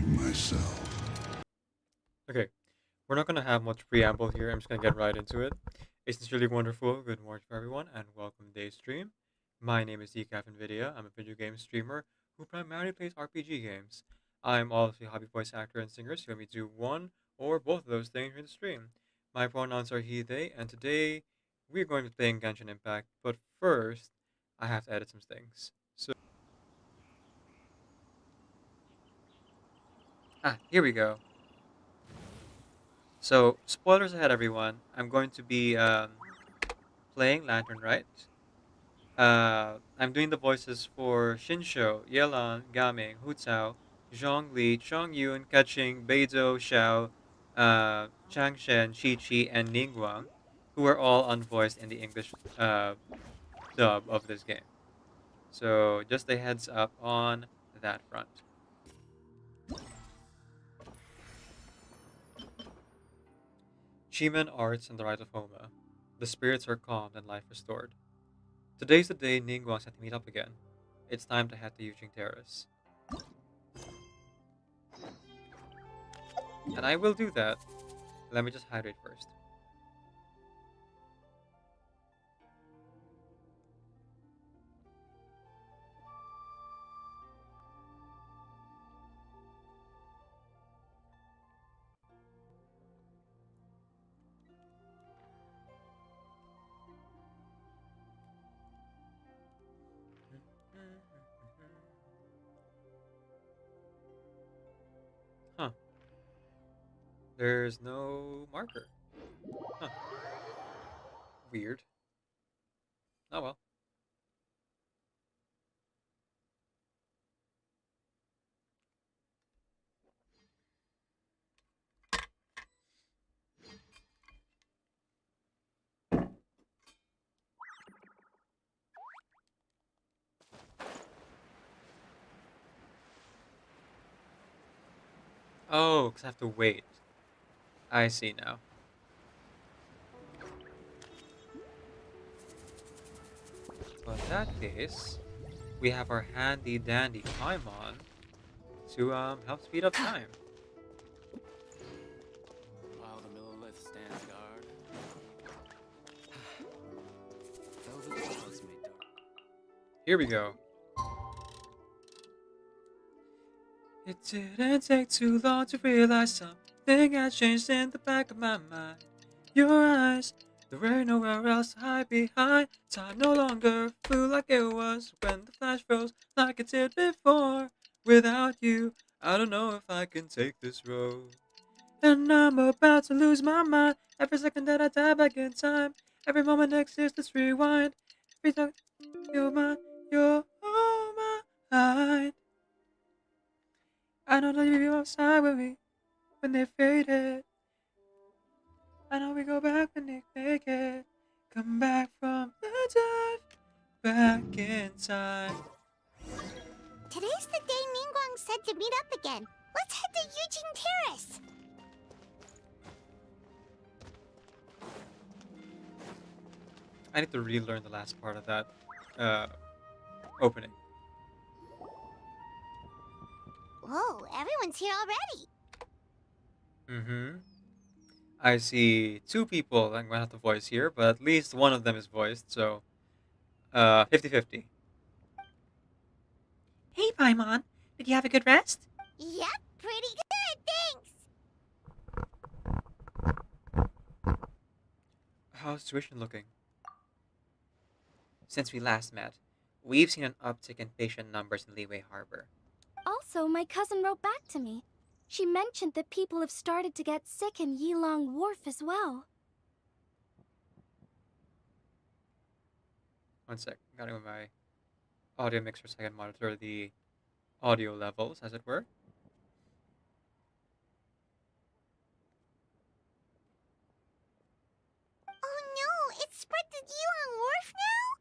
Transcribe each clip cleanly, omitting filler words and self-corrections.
saving myself. Okay, we're not gonna have much preamble here. I'm just gonna get right into it. It's sincerely wonderful. Good morning to everyone, and welcome to today's stream. My name is Decaf Nvidia. I'm a video game streamer who primarily plays RPG games. I'm also a hobby voice actor and singer, so let me do one or both of those things in the stream. My pronouns are he/they, and today we're going to be playing Genshin Impact. But first, I have to edit some things. Here we go. So, spoilers ahead, everyone. I'm going to be playing Lantern, right? I'm doing the voices for Shinsho, Yelan, Gaming, Hu Tao, Zhongli, Chongyun, Kaching, Beidou, Xiao, Changshen, Chi, and Ningguang, who are all unvoiced in the English dub of this game. So just a heads up on that front. Shiman Arts and the Rite of Homa. The spirits are calmed and life restored. Today's the day Ningguang set to meet up again. It's time to head to Yuqing Terrace. And I will do that. Let me just hydrate first. Huh. There's no marker. Huh. Weird. Oh well. Oh, because I have to wait. I see now. Well, in that case, we have our handy dandy Paimon to help speed up time. While the millilith stands guard, velvet clouds may dark. Here we go. It didn't take too long to realize something had changed in the back of my mind. Your eyes, there ain't nowhere else to hide behind. Time no longer flew like it was when the flash froze like it did before. Without you, I don't know if I can take this road. And I'm about to lose my mind. Every second that I die back in time. Every moment exists, let's rewind. Every time you're mine, you're all mine. I know that you were outside with me when they faded. I know we go back when they make it. Come back from the dive, back in time. Today's the day Ningguang said to meet up again. Let's head to Eugene Terrace. I need to relearn the last part of that uh, opening. Whoa, everyone's here already. Mm-hmm. I see two people I'm going to have to voice here, but at least one of them is voiced, so 50-50. Hey, Paimon. Did you have a good rest? Yep, pretty good, thanks. How's tuition looking? Since we last met, we've seen an uptick in patient numbers in Leeway Harbor. Also, my cousin wrote back to me. She mentioned that people have started to get sick in Yilong Wharf as well. One sec. Gotta go my audio mixer so I can monitor the audio levels, as it were. Oh no, it's spread to Yulong Wharf now?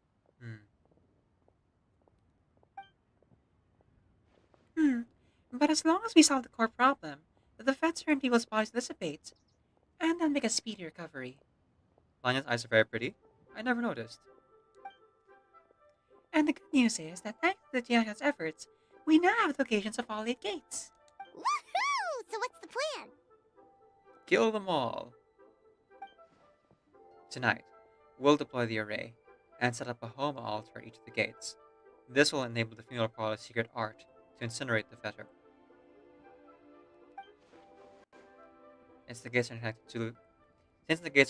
Hmm. Hmm. But as long as we solve the core problem, the fats in people's bodies dissipate, and then make a speedy recovery. Lanya's eyes are very pretty. I never noticed. And the good news is that thanks to the Gianna's efforts, we now have locations of all 8 gates. Woohoo! So what's the plan? Kill them all. Tonight, we'll deploy the array and set up a home altar at each of the gates. This will enable the funeral parlor's secret art to incinerate the fetter. Since the gates are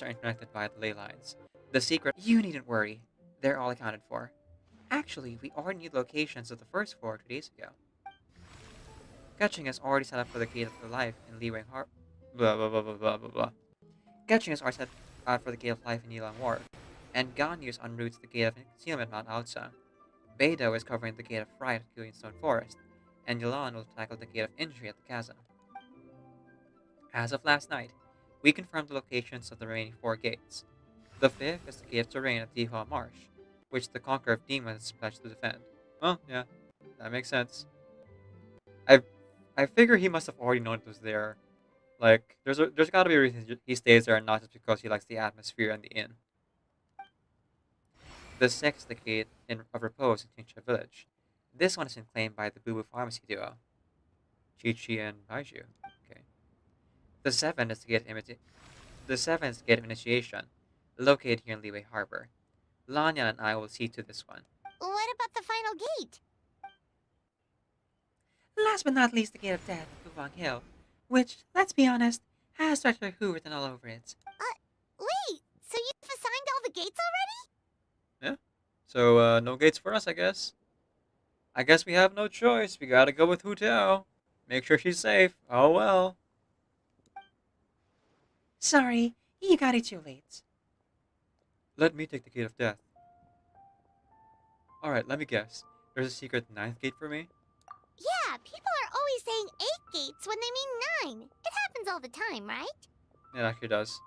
interconnected via the ley lines, the secret. You needn't worry. They're all accounted for. Actually, we already knew the locations of the first four 2 days ago. Ketching has already set up for the Gate of the Life in Leeway Har. Blah blah blah blah blah blah blah. Ketching has already set out for the Gate of Life in Yilang Wharf, and Ganyus en route to the Gate of Concealment Mount Outsa. Beidou is covering the Gate of Rite at Stone Forest, and Yolan will tackle the Gate of Injury at the Chasm. As of last night, we confirmed the locations of the remaining 4 gates. The 5th is the Gate of Terrain at Dihua Marsh, which the Conqueror of Demons is pledged to defend. Well, yeah, that makes sense. I figure he must have already known it was there. Like, there's gotta be a reason he stays there and not just because he likes the atmosphere and the inn. The 6th is the Gate of Repose in Tingsha Village. This one is claimed by the Boo Boo Pharmacy duo. Chi-Chi and Baiju. Okay. The 7th is the Gate of Initiation, located here in Leeway Harbor. Lanya and I will see to this one. What about the final gate? Last but not least, the Gate of Death at Bubong Hill, which, let's be honest, has Doctor Who written all over it. Wait, so you've assigned all the gates already? Yeah. So, no gates for us, I guess. I guess we have no choice. We gotta go with Hu Tao. Make sure she's safe. Oh well. Sorry, you got it too late. Let me take the Gate of Death. Alright, let me guess. There's a secret 9th gate for me? Yeah, people are always saying 8 gates when they mean 9. It happens all the time, right? It actually does.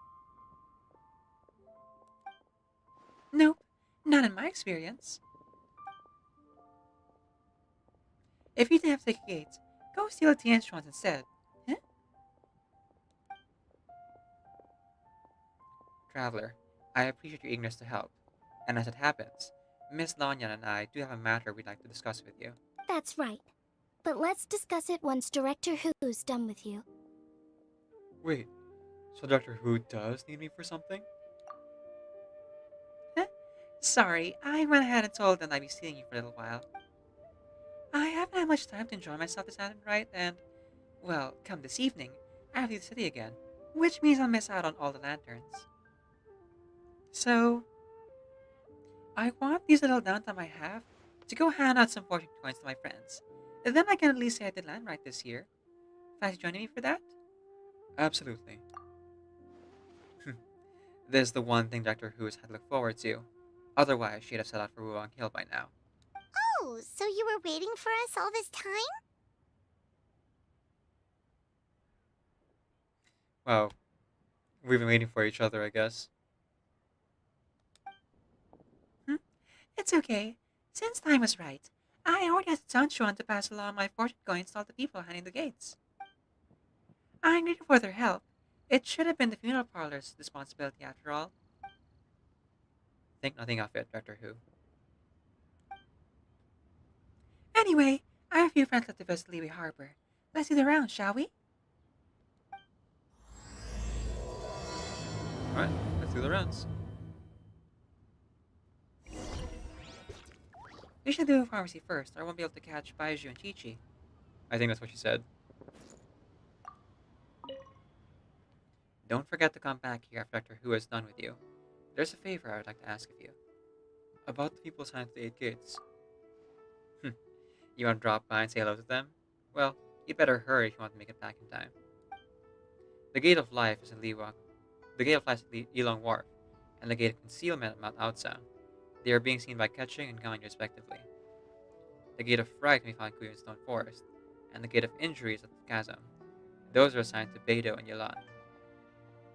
Nope, not in my experience. If you didn't have to take a gate, go steal the instruments instead. Huh? Traveler, I appreciate your eagerness to help. And as it happens, Miss Lanyan and I do have a matter we'd like to discuss with you. That's right. But let's discuss it once Director Who's done with you. Wait, so Doctor Who does need me for something? Sorry, I went ahead and told them I'd be seeing you for a little while. I haven't had much time to enjoy myself this island, right? And, well, come this evening, I'll leave the city again, which means I'll miss out on all the lanterns. So, I want this little downtime I have to go hand out some fortune coins to my friends. Then I can at least say I did land right this year. Fancy joining me for that? Absolutely. This is the one thing Doctor Who has had to look forward to. Otherwise, she'd have set out for Wuong Hill by now. Oh, so you were waiting for us all this time? Well, we've been waiting for each other, I guess. It's okay. Since time was right, I already had Sanchuan to pass along my fortune coins to all the people handing the gates. I'm grateful for their help. It should have been the funeral parlor's responsibility after all. Think nothing of it, Doctor Who. Anyway, I have a few friends left to visit Leeway Harbor. Let's do the round, shall we? Alright, let's do the rounds. We should do a pharmacy first, or I won't be able to catch Baiju and Chi-Chi. I think that's what she said. Don't forget to come back here after Doctor Who is done with you. There's a favor I would like to ask of you. About the people assigned to the 8 gates. You want to drop by and say hello to them? Well, you'd better hurry if you want to make it back in time. The Gate of Life is in Liwang. The Gate of Life is at Ilong Wharf, and the Gate of Concealment at Mount Outsa. They are being seen by Ketching and Ganyu respectively. The Gate of Rite can be found in Stone Forest, and the Gate of Injury is at the Chasm. Those are assigned to Beidou and Yolan.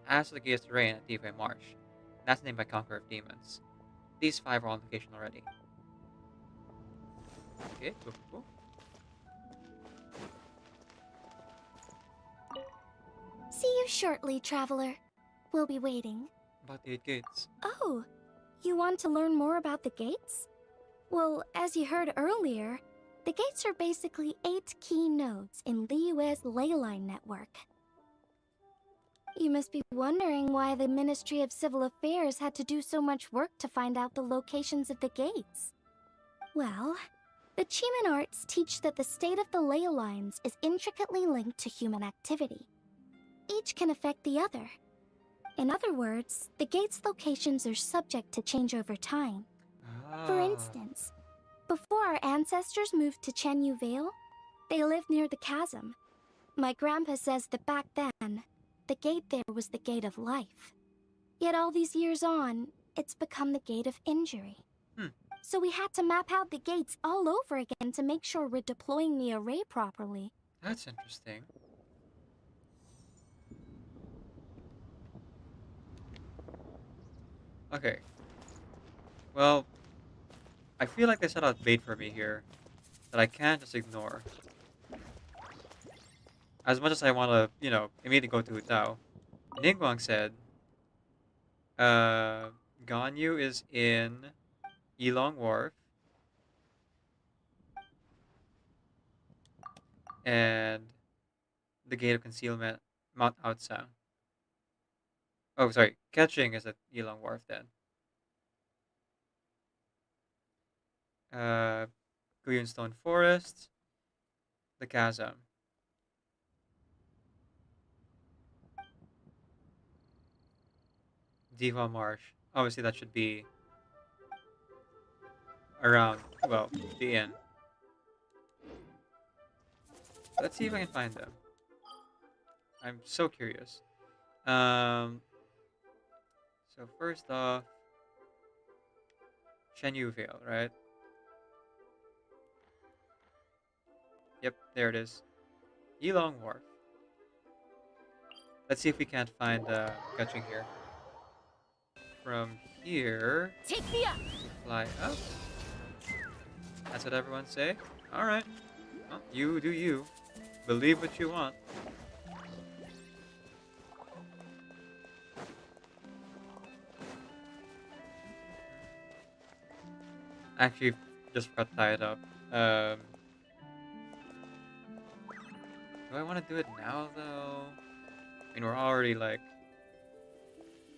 As for the Gate of Terrain at Deepway Marsh, that's named by Conqueror of Demons. These 5 are on location already. Okay, cool. See you shortly, Traveler. We'll be waiting. About the 8 gates. Oh, you want to learn more about the gates? Well, as you heard earlier, The gates are basically 8 key nodes in Liyue's ley line network. You must be wondering why the Ministry of Civil Affairs had to do so much work to find out the locations of the gates. Well, the Chiman arts teach that the state of the ley lines is intricately linked to human activity. Each can affect the other. In other words, the gate's locations are subject to change over time. For instance, before our ancestors moved to Chenyu Vale, they lived near the chasm. My grandpa says that back then, the gate there was the gate of life. Yet all these years on, it's become the gate of injury. So we had to map out the gates all over again to make sure we're deploying the array properly. That's interesting. Okay. Well, I feel like they set out bait for me here that I can't just ignore. As much as I want to, immediately go to Tao. Ningguang said, Ganyu is in Yilong Wharf, and the Gate of Concealment, Mount Outsang. Oh, sorry, Catching is at Yilong Wharf then. Guyun Stone Forest, the Chasm. Diva Marsh. Obviously, that should be around, well, the inn. Let's see if I can find them. I'm so curious. So first off, Shenyu Vale, right? Yep, there it is. Yilong Wharf. Let's see if we can't find Gaching here. From here, Take me up! fly up. That's what everyone say. All right. Well, you do you. Believe what you want. Actually, just forgot to tie it up. Do I want to do it now, though? I mean, we're already, like,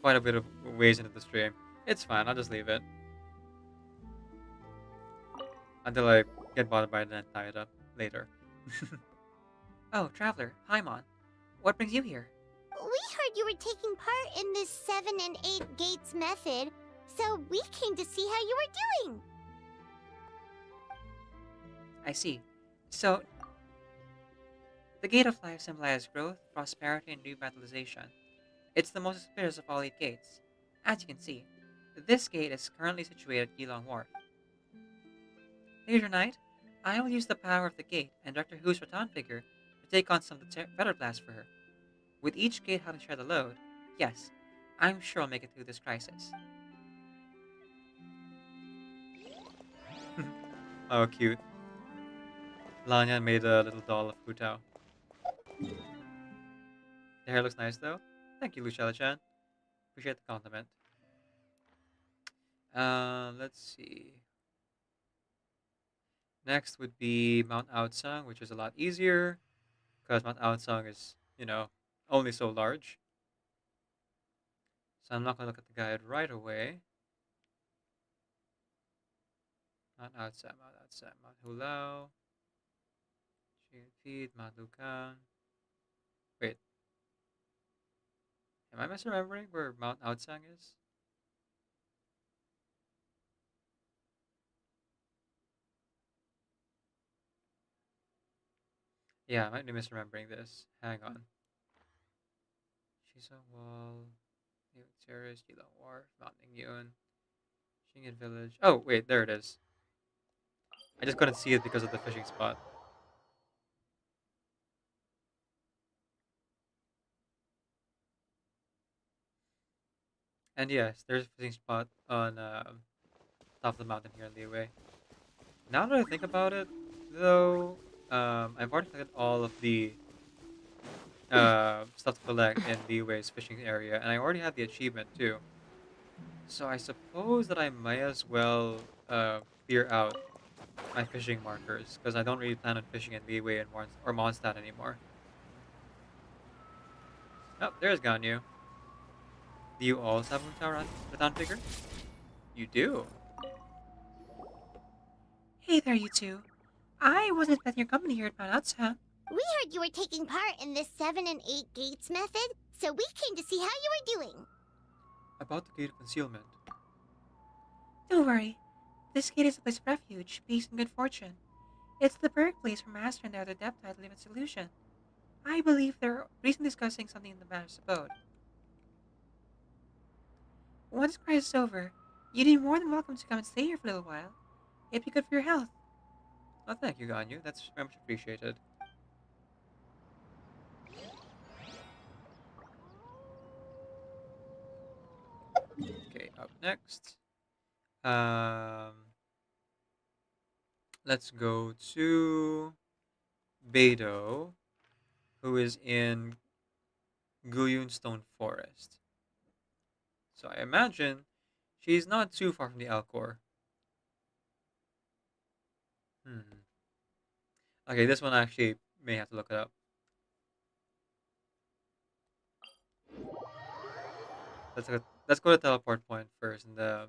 quite a bit of ways into the stream. It's fine, I'll just leave it. Until I get bothered by it and then tie it up later. Oh, Traveler, hi, Mon. What brings you here? We heard you were taking part in this 7 and 8 gates method, so we came to see how you were doing. I see. So, the Gate of Life symbolizes growth, prosperity, and revitalization. It's the most auspicious of all 8 gates. As you can see, this gate is currently situated at Yilong Wharf. Later tonight, I will use the power of the gate and Dr. Who's Rattan figure to take on some of the Feather Blast for her. With each gate having shared the load, yes, I'm sure I'll make it through this crisis. Oh, cute. Lanyan made a little doll of Hutao. The hair looks nice, though. Thank you, Luciala-chan. Appreciate the compliment. Let's see. Next would be Mount Outsang, which is a lot easier, because Mount Outsang is, only so large. So I'm not going to look at the guide right away. Mount Outsang, Mount Hulao, Feed, Mount Lucan. Wait. Am I misremembering where Mount Outsang is? Yeah, I might be misremembering this. Hang on. Shisa Wall, David Terrace, Yilong Wharf, Mount Ningyun, Shingen Village. Oh, wait, there it is. I just couldn't see it because of the fishing spot. And yes, there's a fishing spot on top of the mountain here in Liyue. Now that I think about it, though, I've already collected all of the stuff to collect in Liyue's fishing area, and I already have the achievement too. So I suppose that I might as well clear out my fishing markers because I don't really plan on fishing in Liyue and Mondstadt anymore. Oh, there's Ganyu. Do you also have a Rattan figure? You do. Hey there, you two. I wasn't expecting your company here at Mount Outsa. We heard you were taking part in the 7 and 8 gates method, so we came to see how you were doing. About the Gate of Concealment. Don't worry. This gate is a place of refuge, peace, and good fortune. It's the birthplace for Master and the other Deptide live in solution. I believe they're recently discussing something in the matter's abode. Once crisis is over, you'd be more than welcome to come and stay here for a little while. It'd be good for your health. Oh, thank you, Ganyu. That's very much appreciated. Okay, up next. Um, let's go to Beidou, who is in Guyun Stone Forest. So I imagine she's not too far from the Alcor. Hmm. Okay, this one actually may have to look it up. Let's go to teleport point first and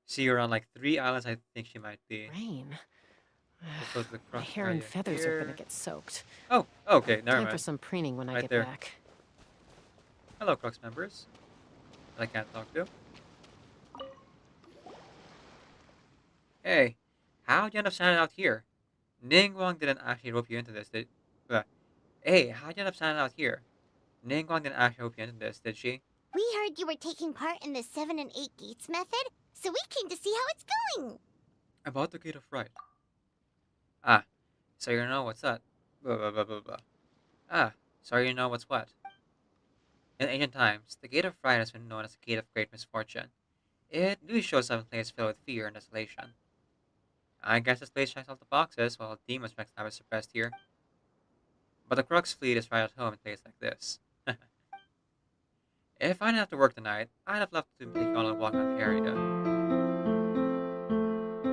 see around like 3 islands. I think she might be. Rain. Let's go to the My cross hair and area feathers are gonna here. get soaked. Oh, okay, never Time for mind. some preening when I Right get there. back. Hello, Crux members. I can't talk to. Hey, how'd you end up standing out here? Ningguang didn't actually rope you into this, did? Uh, hey, how'd you end up standing out here? Ningguang didn't actually rope you into this, did she? We heard you were taking part in the 7 and 8 gates method, so we came to see how it's going. About the Gate of Rite. Ah, so you know what's that? Blah, blah, blah, blah, blah. Ah, so you know what's what? In ancient times, the Gate of Rite has been known as the Gate of Great Misfortune. It really shows up in places filled with fear and desolation. I guess this place checks off the boxes while demon specs have it suppressed here. But the Crux fleet is right at home in places like this. If I didn't have to work tonight, I'd have loved to take you on a walk around the area.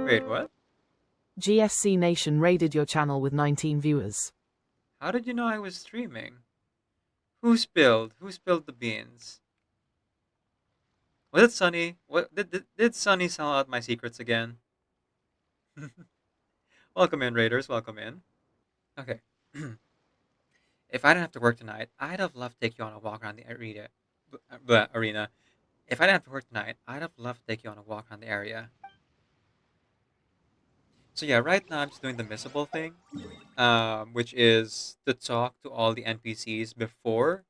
Wait, what? GSC Nation raided your channel with 19 viewers. How did you know I was streaming? Who spilled? Who spilled the beans? Was it Sunny? What did Sunny sell out my secrets again? Welcome in, Raiders. Welcome in. Okay. If I didn't have to work tonight, I'd have loved to take you on a walk around the arena. If I didn't have to work tonight, I'd have loved to take you on a walk around the area. So yeah, right now I'm just doing the missable thing, which is to talk to all the NPCs before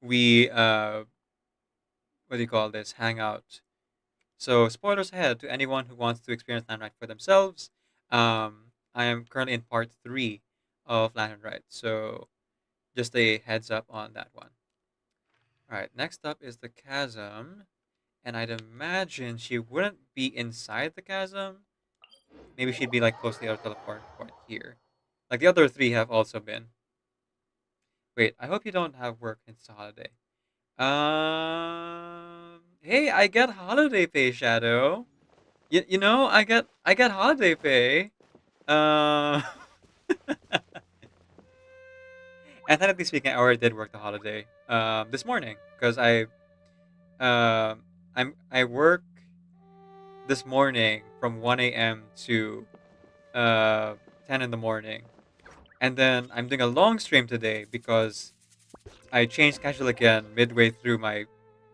we what do you call this? Hang out. So spoilers ahead to anyone who wants to experience Land Rite for themselves. I am currently in part 3 of Land Rite, so just a heads up on that one. All right, next up is the chasm, and I'd imagine she wouldn't be inside the chasm. Maybe she'd be like close to the other teleport point here. Like the other 3 have also been. Wait, I hope you don't have work. It's a holiday. Hey, I get holiday pay, Shadow. You know, I get holiday pay. Uh, and technically speaking, I already did work the holiday this morning because I work this morning from 1 a.m. to 10 in the morning, and then I'm doing a long stream today because I changed schedule again midway through my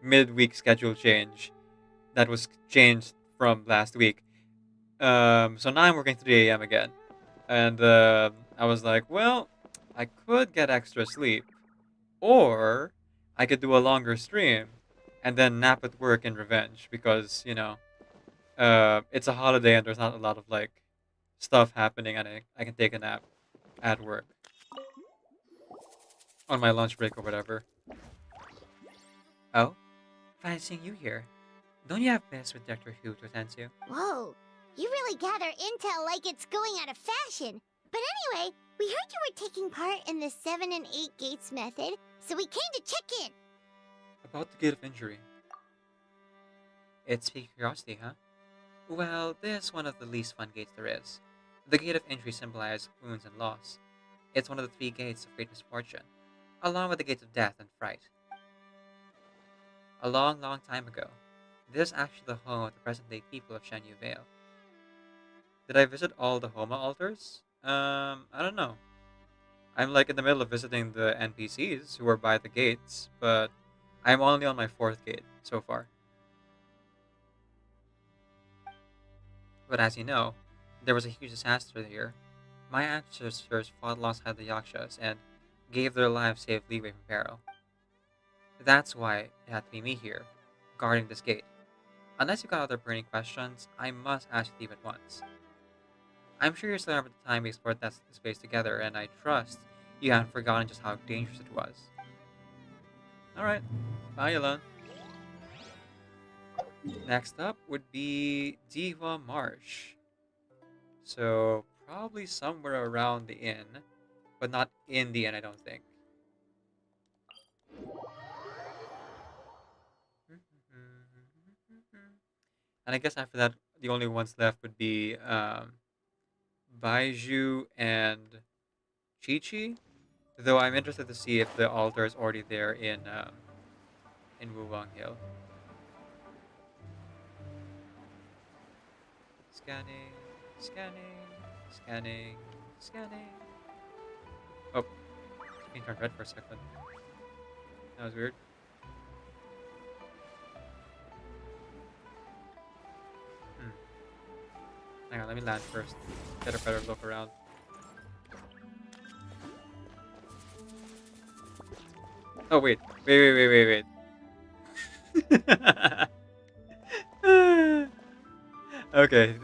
midweek schedule change that was changed from last week. So now I'm working 3 a.m. again. And I was like, well, I could get extra sleep. Or I could do a longer stream and then nap at work in revenge because, it's a holiday and there's not a lot of like stuff happening and I can take a nap at work on my lunch break or whatever. Oh, fine seeing you here. Don't you have business with Dr. Who to attend to? Whoa, you really gather intel like it's going out of fashion. But anyway, we heard you were taking part in the 7 and 8 gates method, so we came to check in. About the Gate of Injury. It's piqued curiosity, huh? Well, this is one of the least fun gates there is. The Gate of Entry symbolizes wounds and loss. It's one of the three gates of great misfortune, along with the gates of death and fright. A long, long time ago, this is actually the home of the present-day people of Shanyu Vale. Did I visit all the Homa altars? I don't know. I'm like in the middle of visiting the NPCs who are by the gates, but I'm only on my fourth gate so far. But as you know, there was a huge disaster here. My ancestors fought alongside the Yakshas and gave their lives to save leeway from peril. That's why it had to be me here, guarding this gate. Unless you got other burning questions, I must ask you to leave at once. I'm sure you still remember the time we explored this space together, and I trust you haven't forgotten just how dangerous it was. Alright, bye Yolun. Next up would be Diva Marsh. So, probably somewhere around the inn, but not in the inn, I don't think. And I guess after that, the only ones left would be Baiju and Chi-Chi. Though I'm interested to see if the altar is already there in Wulong Hill. Scanning, scanning, scanning, scanning. Oh, screen turned red for a second. That was weird. Hang on, let me land first. Get a better look around. Oh wait, wait. Okay,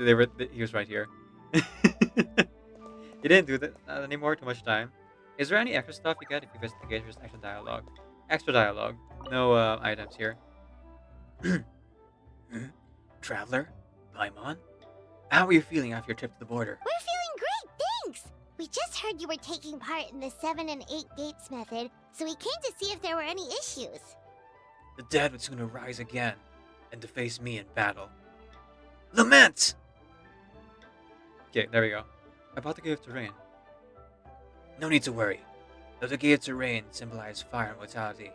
he was right here. He didn't do that anymore. Too much time. Is there any extra stuff you get if you visit the gate? Just extra dialogue. Extra dialogue. No items here. Traveler, Paimon, how are you feeling after your trip to the border? We're feeling great, thanks! We just heard you were taking part in the 7 and 8 gates method, so we came to see if there were any issues. The dead would soon arise again, and to face me in battle. Lament! Okay, there we go. About the Gate of Terrain. No need to worry. Though the Gate of Terrain symbolizes fire and mortality.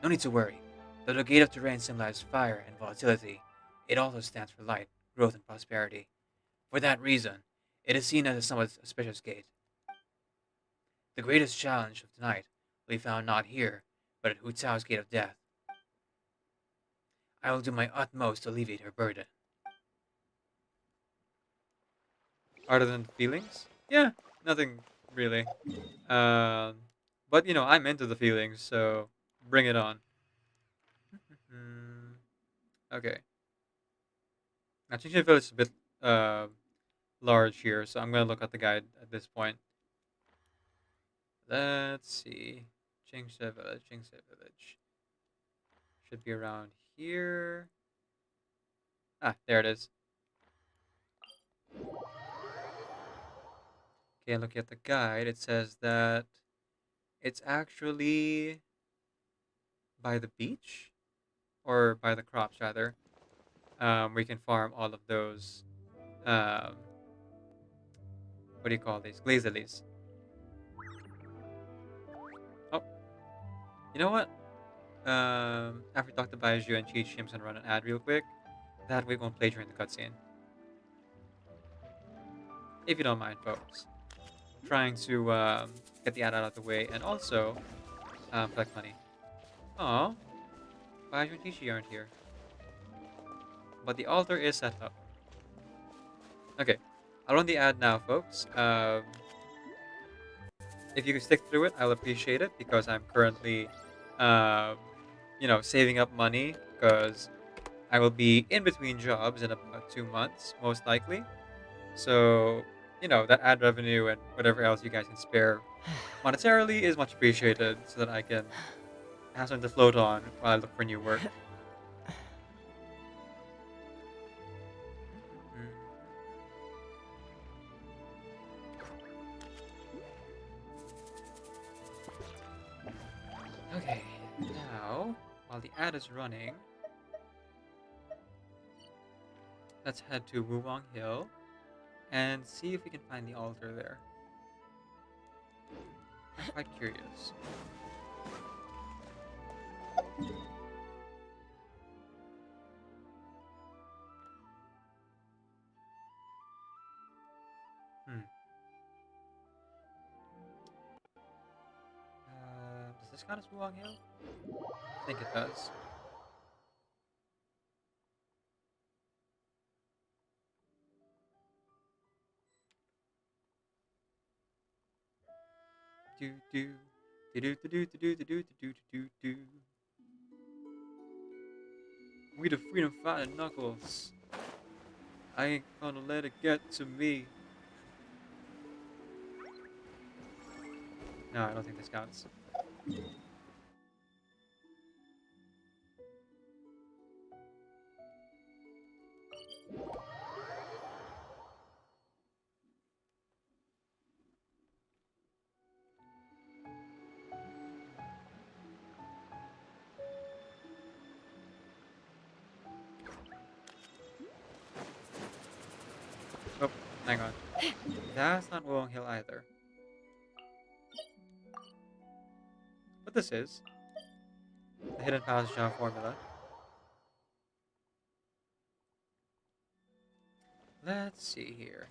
No need to worry. Though the Gate of Terrain symbolizes fire and volatility, it also stands for light, growth, and prosperity. For that reason, it is seen as a somewhat auspicious gate. The greatest challenge of tonight will be found not here, but at Hu Tao's Gate of Death. I will do my utmost to alleviate her burden. Other than feelings? Yeah, nothing really. But you know, I'm into the feelings, so bring it on. Okay. Now, Chinchin Village is a bit large here, so I'm gonna look at the guide at this point. Let's see. Jingse Village. Should be around here. Ah, there it is. Okay, looking at the guide, it says that it's actually by the beach, or by the crops rather. We can farm all of those. What do you call these? Glazeles. Oh, you know what? After we talk to Baiju and Chi-Chi, I'm gonna run an ad real quick. That way we won't play during the cutscene. If you don't mind, folks. Trying to get the ad out of the way and also collect money. Aw, Baiju and Chi-Chi aren't here. But the altar is set up. Okay, I'll run the ad now, folks. If you can stick through it, I'll appreciate it because I'm currently, saving up money because I will be in between jobs in about 2 months, most likely. So, that ad revenue and whatever else you guys can spare monetarily is much appreciated so that I can have something to float on while I look for new work. Okay, now, while the ad is running, let's head to Wulong Hill. and see if we can find the altar there. I'm quite curious. Does this count as Wuong Hill? I think it does. Do do do do do do do do do do do do. We the freedom fighting Knuckles. I ain't gonna let it get to me. No, I don't think this counts. Oh, hang on. That's not Wuong Hill either. But this is the hidden passage formula. Let's see here.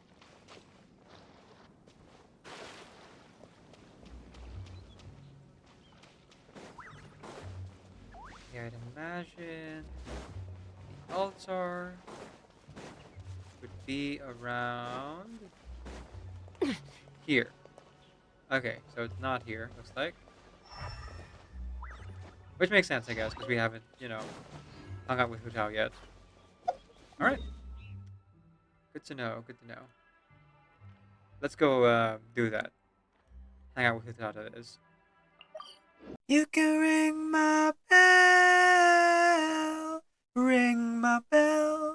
Yeah, I'd imagine the altar would be around here. Okay, so it's not here, looks like. Which makes sense, I guess, because we haven't, hung out with Hu Tao yet. Alright. Good to know, good to know. Let's go do that. Hang out with Hu Tao, that is. You can ring my